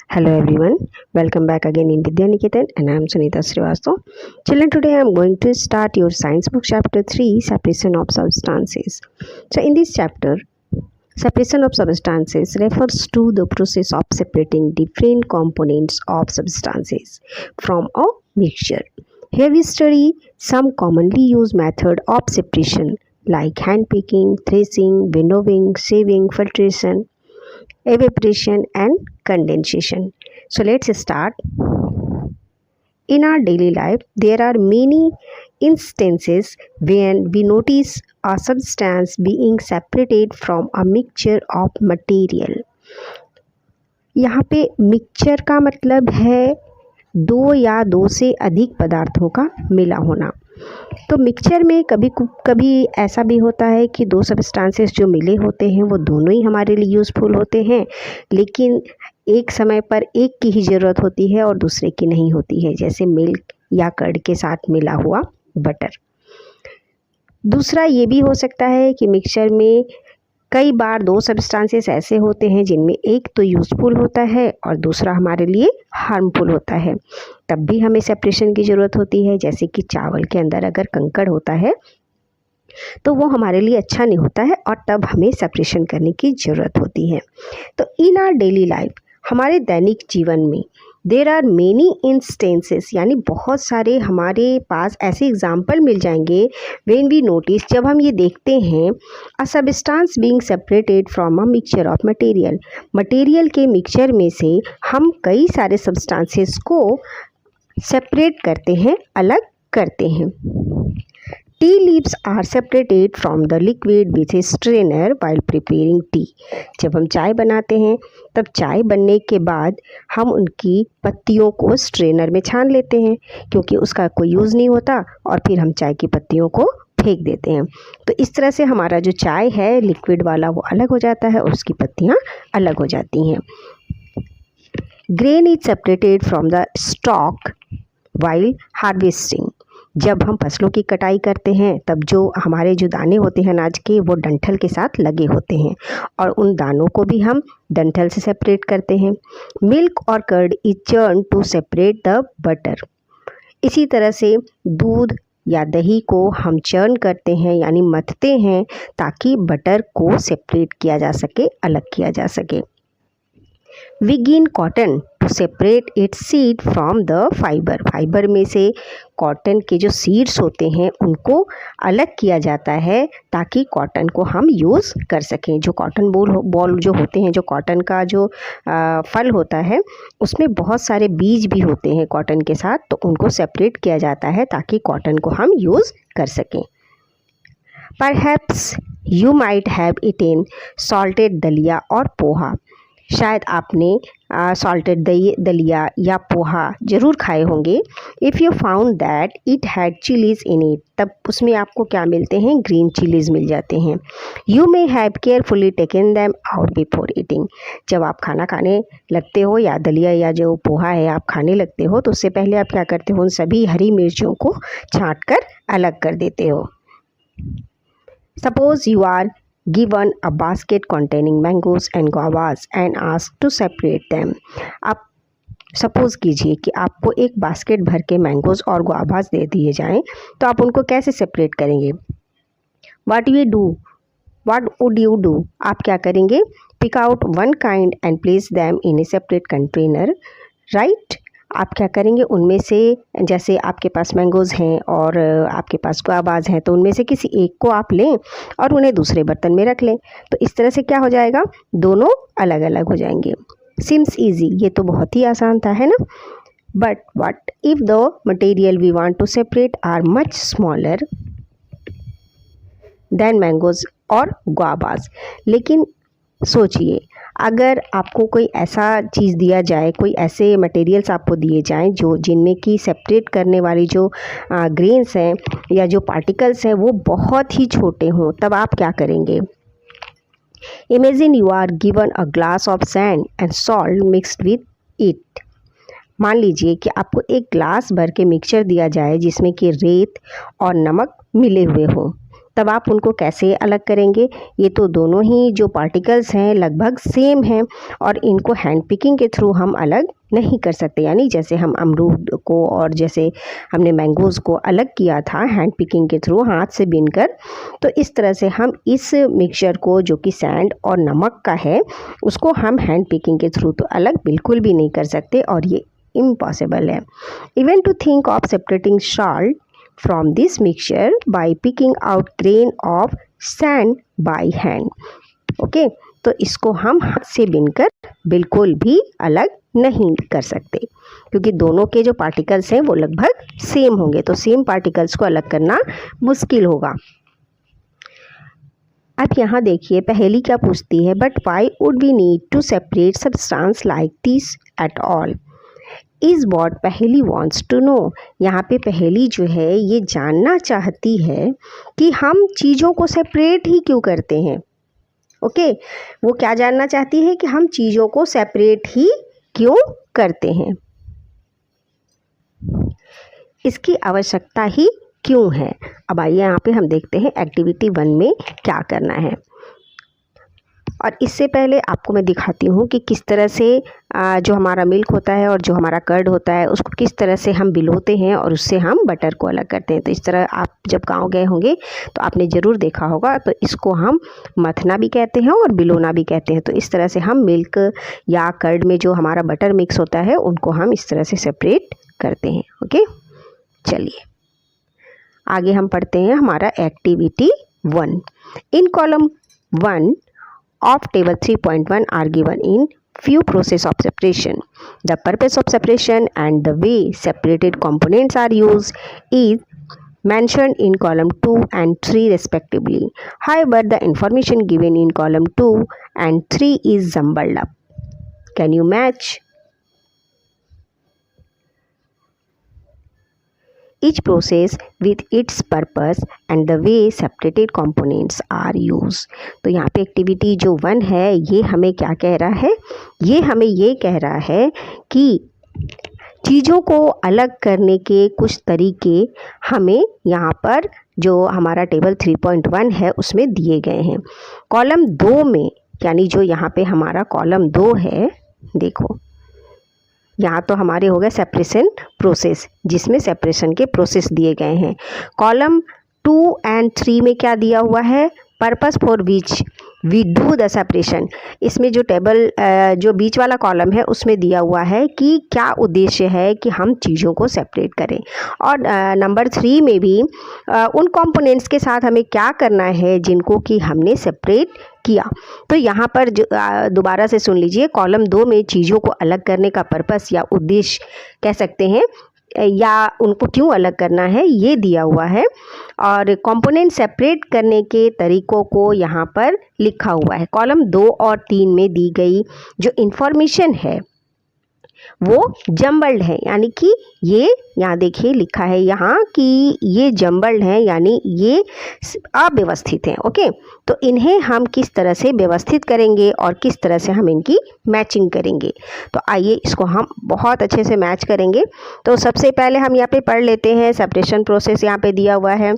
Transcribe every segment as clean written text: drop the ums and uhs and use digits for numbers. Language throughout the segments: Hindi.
Hello everyone, welcome back again in Vidya Niketan and I am Sunita Srivastav. Children, today I am going to start your science book chapter 3, separation of substances. So in this chapter, separation of substances refers to the process of separating different components of substances from a mixture. Here we study some commonly used method of separation like hand picking, threshing, winnowing, sieving, filtration, evaporation and condensation. So let's start. In our daily life, there are many instances when we notice a substance being separated from a mixture of material. यहाँ पे मिक्सचर का मतलब है दो या दो से अधिक पदार्थों का मिला होना। तो मिक्सचर में कभी कभी ऐसा भी होता है कि दो सब्सटेंसेस जो मिले होते हैं वो दोनों ही हमारे लिए यूज़फुल होते हैं, लेकिन एक समय पर एक की ही ज़रूरत होती है और दूसरे की नहीं होती है, जैसे मिल्क या कर्ड के साथ मिला हुआ बटर। दूसरा ये भी हो सकता है कि मिक्सचर में कई बार दो सब्सटेंसेस ऐसे होते हैं जिनमें एक तो यूज़फुल होता है और दूसरा हमारे लिए हार्मफुल होता है, तब भी हमें सेपरेशन की ज़रूरत होती है। जैसे कि चावल के अंदर अगर कंकड़ होता है तो वो हमारे लिए अच्छा नहीं होता है और तब हमें सेपरेशन करने की ज़रूरत होती है। तो इन आवर डेली लाइफ, हमारे दैनिक जीवन में देर आर मेनी इंस्टेंसेस, यानी बहुत सारे हमारे पास ऐसे एग्जाम्पल मिल जाएंगे व्हेन वी नोटिस, जब हम ये देखते हैं a substance being separated from a mixture of material. Material के मिक्सचर में से हम कई सारे सब्सटेंसेस को सेपरेट करते हैं, अलग करते हैं। Tea leaves are separated from the liquid with a strainer while preparing tea. जब हम चाय बनाते हैं तब चाय बनने के बाद हम उनकी पत्तियों को स्ट्रेनर में छान लेते हैं, क्योंकि उसका कोई यूज़ नहीं होता, और फिर हम चाय की पत्तियों को फेंक देते हैं। तो इस तरह से हमारा जो चाय है लिक्विड वाला वो अलग हो जाता है और उसकी पत्तियाँ अलग हो जाती हैं। Grain is separated from the stalk while harvesting. जब हम फसलों की कटाई करते हैं तब जो हमारे जो दाने होते हैं अनाज के, वो डंठल के साथ लगे होते हैं और उन दानों को भी हम डंठल से सेपरेट करते हैं। मिल्क और curd is churn to separate the butter. इसी तरह से दूध या दही को हम चर्न करते हैं, यानी मथते हैं, ताकि बटर को सेपरेट किया जा सके, अलग किया जा सके। We gain cotton to separate its seed from the fiber. Fibre में से कॉटन के जो सीड्स होते हैं उनको अलग किया जाता है ताकि कॉटन को हम यूज़ कर सकें। जो कॉटन बॉल जो होते हैं, जो कॉटन का जो फल होता है उसमें बहुत सारे बीज भी होते हैं कॉटन के साथ, तो उनको सेपरेट किया जाता है ताकि कॉटन को हम यूज़ कर सकें। Perhaps you might have eaten salted दलिया और पोहा। शायद आपने सॉल्टेड दलिया या पोहा ज़रूर खाए होंगे। If you found that it had chillies in it, तब उसमें आपको क्या मिलते हैं? ग्रीन चिलीज़ मिल जाते हैं। You may have carefully taken them out before eating. जब आप खाना खाने लगते हो या दलिया या जो पोहा है आप खाने लगते हो तो उससे पहले आप क्या करते हो? उन सभी हरी मिर्चों को छाँट कर अलग कर देते हो। Suppose you are given a basket containing mangoes and guavas and asked to separate them. आप सपोज़ कीजिए कि आपको एक बास्केट भर के मैंगोज़ और गुआवास दे दिए जाएं, तो आप उनको कैसे सेपरेट करेंगे? What would you do? आप क्या करेंगे? Pick out one kind and place them in a separate container, right? आप क्या करेंगे? उनमें से, जैसे आपके पास मैंगोज़ हैं और आपके पास गुआवाज़ हैं, तो उनमें से किसी एक को आप लें और उन्हें दूसरे बर्तन में रख लें। तो इस तरह से क्या हो जाएगा? दोनों अलग अलग हो जाएंगे। सिम्स ईजी, ये तो बहुत ही आसान था, है ना? But what if the material we want to separate are much smaller than mangoes और गुआवाज़। लेकिन सोचिए, अगर आपको कोई ऐसा चीज़ दिया जाए, कोई ऐसे मटेरियल्स आपको दिए जाएं जो जिनमें कि सेपरेट करने वाली जो ग्रेन्स हैं या जो पार्टिकल्स हैं वो बहुत ही छोटे हों, तब आप क्या करेंगे? Imagine you are given a glass of sand and salt mixed with it. मान लीजिए कि आपको एक ग्लास भर के मिक्सचर दिया जाए जिसमें कि रेत और नमक मिले हुए हों, तब आप उनको कैसे अलग करेंगे? ये तो दोनों ही जो पार्टिकल्स हैं लगभग सेम हैं और इनको हैंड पिकिंग के थ्रू हम अलग नहीं कर सकते। यानी जैसे हम अमरूद को और जैसे हमने मैंगोज़ को अलग किया था हैंड पिकिंग के थ्रू हाथ से बीनकर, तो इस तरह से हम इस मिक्सचर को जो कि सैंड और नमक का है उसको हम हैंड पिकिंग के थ्रू तो अलग बिल्कुल भी नहीं कर सकते और ये इम्पॉसिबल है। Even to think of separating salt from this mixture by picking out grain of sand by hand. Okay, तो इसको हम हाथ से बीनकर बिल्कुल भी अलग नहीं कर सकते क्योंकि दोनों के जो पार्टिकल्स हैं वो लगभग सेम होंगे, तो सेम पार्टिकल्स को अलग करना मुश्किल होगा। अब यहाँ देखिए पहेली क्या पूछती है, but why would we need to separate substance like this at all is what Paheli wants to know. यहाँ पे पहेली जो है ये जानना चाहती है कि हम चीज़ों को सेपरेट ही क्यों करते हैं। ओके, वो क्या जानना चाहती है कि हम चीज़ों को सेपरेट ही क्यों करते हैं, इसकी आवश्यकता ही क्यों है। अब आइए यहाँ पे हम देखते हैं एक्टिविटी 1 में क्या करना है। और इससे पहले आपको मैं दिखाती हूँ कि किस तरह से जो हमारा मिल्क होता है और जो हमारा कर्ड होता है उसको किस तरह से हम बिलोते हैं और उससे हम बटर को अलग करते हैं। तो इस तरह आप जब गांव गए होंगे तो आपने ज़रूर देखा होगा। तो इसको हम मथना भी कहते हैं और बिलोना भी कहते हैं। तो इस तरह से हम मिल्क या कर्ड में जो हमारा बटर मिक्स होता है उनको हम इस तरह से सेपरेट करते हैं। ओके, चलिए आगे हम पढ़ते हैं हमारा activity 1। In column 1 of table 3.1 are given in few process of separation. The purpose of separation and the way separated components are used is mentioned in column 2 and 3 respectively. However, the information given in column 2 and 3 is jumbled up. Can you match? Each process with its purpose and the way separated components are used. तो यहाँ पे एक्टिविटी जो 1 है ये हमें क्या कह रहा है, ये हमें ये कह रहा है कि चीज़ों को अलग करने के कुछ तरीके हमें यहाँ पर जो हमारा टेबल 3.1 है उसमें दिए गए हैं। कॉलम 2 में, यानी जो यहाँ पे हमारा कॉलम 2 है, देखो यहाँ तो हमारे हो गए सेपरेशन प्रोसेस जिसमें सेपरेशन के प्रोसेस दिए गए हैं। कॉलम 2 एंड 3 में क्या दिया हुआ है, purpose for which we do the separation. इसमें जो टेबल जो बीच वाला कॉलम है उसमें दिया हुआ है कि क्या उद्देश्य है कि हम चीज़ों को सेपरेट करें। और नंबर 3 में भी उन कंपोनेंट्स के साथ हमें क्या करना है जिनको कि हमने सेपरेट किया। तो यहाँ पर दोबारा से सुन लीजिए, कॉलम 2 में चीज़ों को अलग करने का पर्पस या उद्देश्य कह सकते हैं या उनको क्यों अलग करना है ये दिया हुआ है और कंपोनेंट सेपरेट करने के तरीक़ों को यहाँ पर लिखा हुआ है। कॉलम 2 और 3 में दी गई जो इन्फॉर्मेशन है वो जम्बल्ड है, यानी कि ये यहाँ देखिए लिखा है यहाँ कि ये जम्बल्ड है यानी ये अव्यवस्थित हैं। ओके, तो इन्हें हम किस तरह से व्यवस्थित करेंगे और किस तरह से हम इनकी मैचिंग करेंगे। तो आइए इसको हम बहुत अच्छे से मैच करेंगे। तो सबसे पहले हम यहाँ पे पढ़ लेते हैं सेपरेशन प्रोसेस। यहाँ पे दिया हुआ है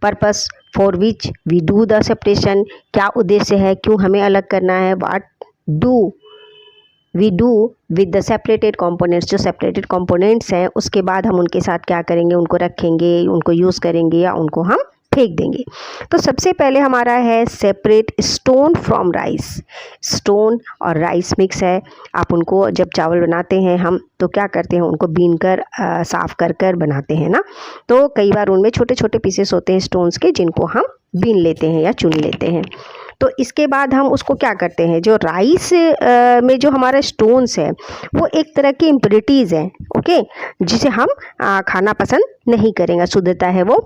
purpose for which we do the separation, क्या उद्देश्य है, क्यों हमें अलग करना है। What do we do with the separated components, जो सेपरेटेड कंपोनेंट्स हैं उसके बाद हम उनके साथ क्या करेंगे, उनको रखेंगे, उनको यूज़ करेंगे या उनको हम फेंक देंगे। तो सबसे पहले हमारा है separate stone from rice. Stone और राइस मिक्स है। आप उनको जब चावल बनाते हैं हम तो क्या करते हैं, उनको बीन कर साफ़ कर कर बनाते हैं ना, तो कई बार उनमें छोटे छोटे पीसेस होते हैं स्टोन्स के जिनको हम बीन लेते हैं या चुन लेते हैं। तो इसके बाद हम उसको क्या करते हैं, जो राइस में जो हमारा स्टोन्स है वो एक तरह की इम्प्योरिटीज़ हैं, ओके, जिसे हम खाना पसंद नहीं करेंगे, अशुद्धता है वो।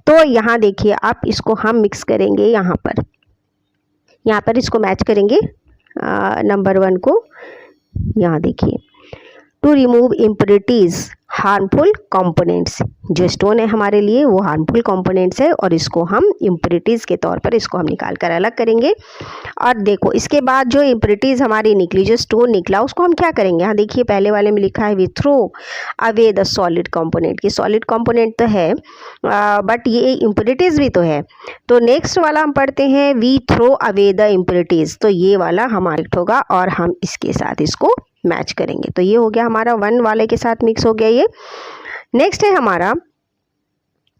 तो यहाँ देखिए आप इसको हम मिक्स करेंगे, यहाँ पर इसको मैच करेंगे नंबर 1 को। यहाँ देखिए, to remove impurities harmful components. जो स्टोन है हमारे लिए वो हार्मफुल कंपोनेंट्स है और इसको हम इम्प्योरिटीज़ के तौर पर इसको हम निकाल कर अलग करेंगे। और देखो इसके बाद जो इम्प्योरिटीज़ हमारी निकली, जो स्टोन निकला, उसको हम क्या करेंगे। यहाँ देखिए पहले वाले में लिखा है we throw away the solid component, कि सॉलिड कंपोनेंट तो है बट ये इम्प्योरिटीज़ भी तो है। तो नेक्स्ट वाला हम पढ़ते हैं we throw away the impurities, तो ये वाला हमारा होगा और हम इसके साथ इसको मैच करेंगे। तो ये हो गया हमारा 1 वाले के साथ मिक्स हो गया ये। नेक्स्ट है हमारा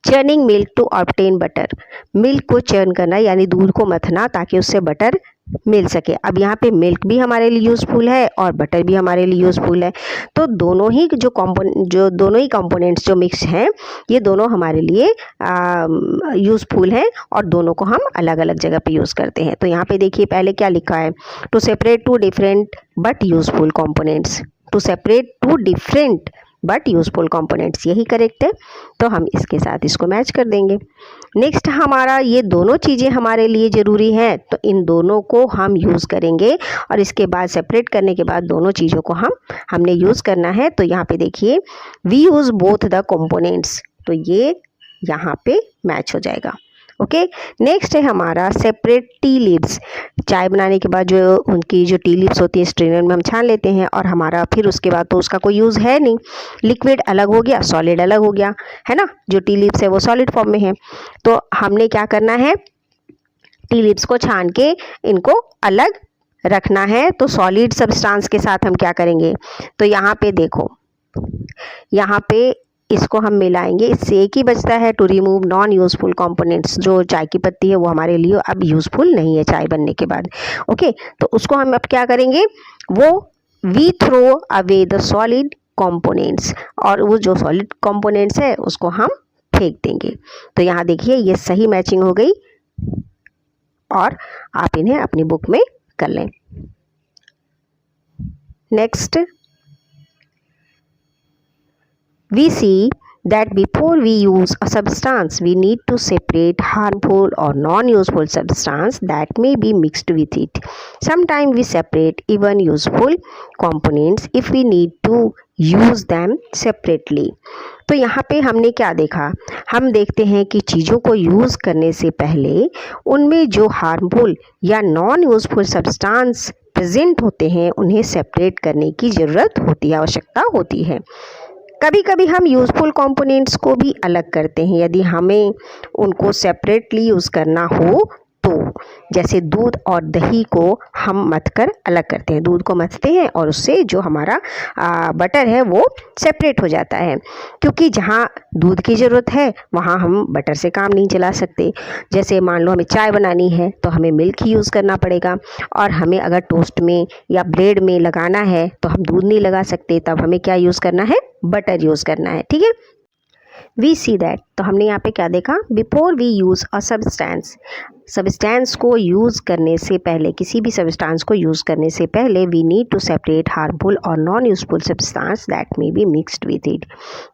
churning milk to obtain butter. Milk को चर्न करना यानी दूध को मथना ताकि उससे बटर मिल सके। अब यहाँ पे मिल्क भी हमारे लिए यूज़फुल है और बटर भी हमारे लिए यूज़फुल है। तो दोनों ही दोनों ही कंपोनेंट्स जो मिक्स हैं ये दोनों हमारे लिए यूज़फुल हैं और दोनों को हम अलग अलग जगह पे यूज़ करते हैं। तो यहाँ पे देखिए पहले क्या लिखा है, to separate two different but useful components. To separate two different but useful components, यही करेक्ट है। तो हम इसके साथ इसको मैच कर देंगे। नेक्स्ट हमारा ये दोनों चीज़ें हमारे लिए ज़रूरी हैं, तो इन दोनों को हम यूज़ करेंगे और इसके बाद सेपरेट करने के बाद दोनों चीज़ों को हमने यूज़ करना है। तो यहाँ पे देखिए we use both the components, तो ये यहाँ पे मैच हो जाएगा। ओके, नेक्स्ट है हमारा सेपरेट टी लीव्स। चाय बनाने के बाद जो उनकी जो टी लीव्स होती है स्ट्रेनर में हम छान लेते हैं और हमारा फिर उसके बाद तो उसका कोई यूज़ है नहीं, लिक्विड अलग हो गया, सॉलिड अलग हो गया, है ना। जो टी लीव्स है वो सॉलिड फॉर्म में है। तो हमने क्या करना है, टी लीव्स को छान के इनको अलग रखना है। तो सॉलिड सब्सटेंस के साथ हम क्या करेंगे, तो यहाँ पे देखो, यहाँ पे इसको हम मिलाएंगे, इससे एक ही बचता है to remove non useful components. जो चाय की पत्ती है वो हमारे लिए अब यूज़फुल नहीं है चाय बनने के बाद। ओके, तो उसको हम अब क्या करेंगे, वो we throw away the solid components, और वो जो सॉलिड कंपोनेंट्स है उसको हम फेंक देंगे। तो यहाँ देखिए ये सही मैचिंग हो गई और आप इन्हें अपनी बुक में कर लें। Next we see that before we use a substance we need to separate harmful or non-useful substance that may be mixed with it. Sometimes we separate even useful components if we need to use them separately. तो यहाँ पे हमने क्या देखा, हम देखते हैं कि चीज़ों को यूज़ करने से पहले उनमें जो हार्मफुल या नॉन यूज़फुल सब्सटेंस प्रेजेंट होते हैं उन्हें सेपरेट करने की ज़रूरत होती है, आवश्यकता होती है। कभी कभी हम यूज़फुल कंपोनेंट्स को भी अलग करते हैं यदि हमें उनको सेपरेटली यूज़ करना हो तो। जैसे दूध और दही को हम मथ कर अलग करते हैं, दूध को मथते हैं और उससे जो हमारा बटर है वो सेपरेट हो जाता है, क्योंकि जहाँ दूध की ज़रूरत है वहाँ हम बटर से काम नहीं चला सकते। जैसे मान लो हमें चाय बनानी है तो हमें मिल्क ही यूज़ करना पड़ेगा, और हमें अगर टोस्ट में या ब्रेड में लगाना है तो हम दूध नहीं लगा सकते, तब हमें क्या यूज़ करना है, बटर यूज़ करना है। ठीक है, वी सी दैट, तो हमने यहाँ पे क्या देखा, before we use a substance को यूज़ करने से पहले, किसी भी सब्सटेंस को यूज़ करने से पहले we need to separate harmful और non useful substance that may be mixed with इट।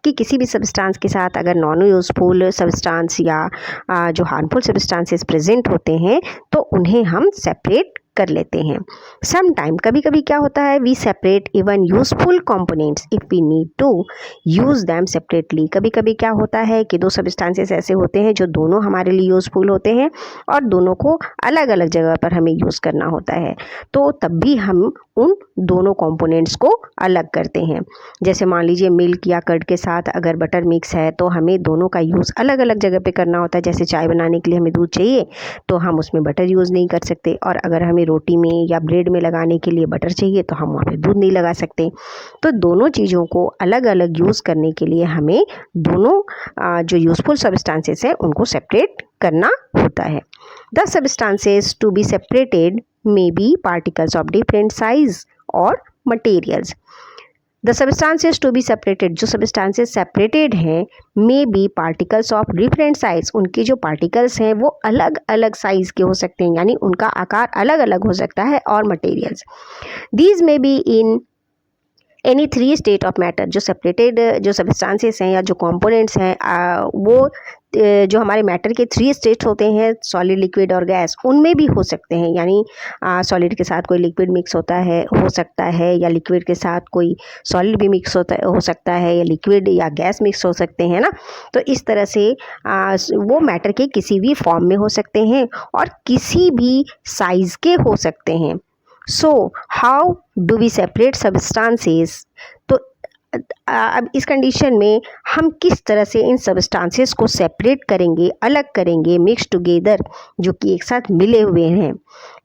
कि किसी भी सब्सटेंस के साथ अगर नॉन यूज़फुल सब्सटेंस या जो हार्मफुल सब्सटेंसेस प्रेजेंट होते हैं तो उन्हें हम सेपरेट कर लेते हैं। सम टाइम, कभी कभी क्या होता है, we separate even useful components if we need to use them separately. कभी कभी क्या होता है कि दो सब्सटेंसेस ऐसे होते हैं जो दोनों हमारे लिए यूज़फुल होते हैं और दोनों को अलग अलग जगह पर हमें यूज़ करना होता है, तो तब भी हम उन दोनों कंपोनेंट्स को अलग करते हैं। जैसे मान लीजिए मिल्क या कर्ड के साथ अगर बटर मिक्स है तो हमें दोनों का यूज़ अलग अलग जगह पे करना होता है। जैसे चाय बनाने के लिए हमें दूध चाहिए तो हम उसमें बटर यूज़ नहीं कर सकते, और अगर हमें रोटी में या ब्रेड में लगाने के लिए बटर चाहिए तो हम वहाँ पे दूध नहीं लगा सकते। तो दोनों चीज़ों को अलग अलग यूज़ करने के लिए हमें दोनों जो यूज़फुल सब्सटेंसेस हैं उनको सेपरेट करना होता है। The substances to be separated may be particles of different size or materials. The substances to be separated, जो substances separated हैं, may be particles of different size, उनके जो particles हैं वो अलग अलग size के हो सकते हैं, यानी उनका आकार अलग अलग हो सकता है, और materials these may be in any 3 state of matter. जो सेपरेटेड जो सब्सटेंसेस हैं या जो कंपोनेंट्स हैं वो जो हमारे मैटर के 3 स्टेट्स होते हैं, सॉलिड, लिक्विड और गैस, उनमें भी हो सकते हैं। यानी सॉलिड के साथ कोई लिक्विड मिक्स होता है, हो सकता है, या लिक्विड के साथ कोई सॉलिड भी मिक्स हो सकता है, या लिक्विड या गैस मिक्स हो सकते हैं ना। तो इस तरह से वो मैटर के किसी भी फॉर्म में हो सकते हैं और किसी भी साइज़ के हो सकते हैं। So how do we separate substances? तो अब इस कंडीशन में हम किस तरह से इन सब्सटेंसेस को सेपरेट करेंगे, अलग करेंगे, मिक्स टुगेदर, जो कि एक साथ मिले हुए हैं।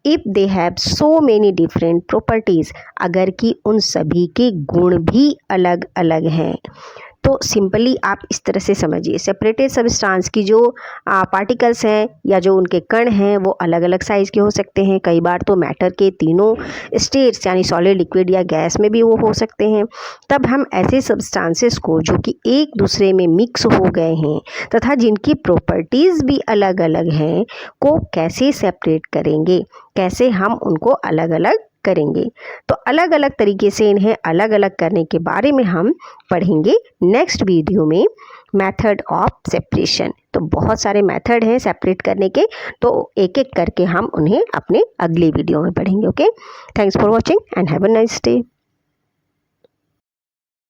If they have so many different properties, अगर कि उन सभी के गुण भी अलग अलग हैं। तो सिंपली आप इस तरह से समझिए, सेपरेटेड सब्सटेंस की जो पार्टिकल्स हैं या जो उनके कण हैं वो अलग अलग साइज़ के हो सकते हैं। कई बार तो मैटर के तीनों स्टेट्स यानी सॉलिड, लिक्विड या गैस में भी वो हो सकते हैं। तब हम ऐसे सब्सटेंसेस को जो कि एक दूसरे में मिक्स हो गए हैं तथा जिनकी प्रॉपर्टीज़ भी अलग अलग हैं को कैसे सेपरेट करेंगे, कैसे हम उनको अलग अलग करेंगे। तो अलग अलग तरीके से इन्हें अलग अलग करने के बारे में हम पढ़ेंगे नेक्स्ट वीडियो में, मेथड ऑफ सेपरेशन। तो बहुत सारे मेथड हैं सेपरेट करने के, तो एक एक करके हम उन्हें अपने अगले वीडियो में पढ़ेंगे। Okay, thanks for watching and have a nice day.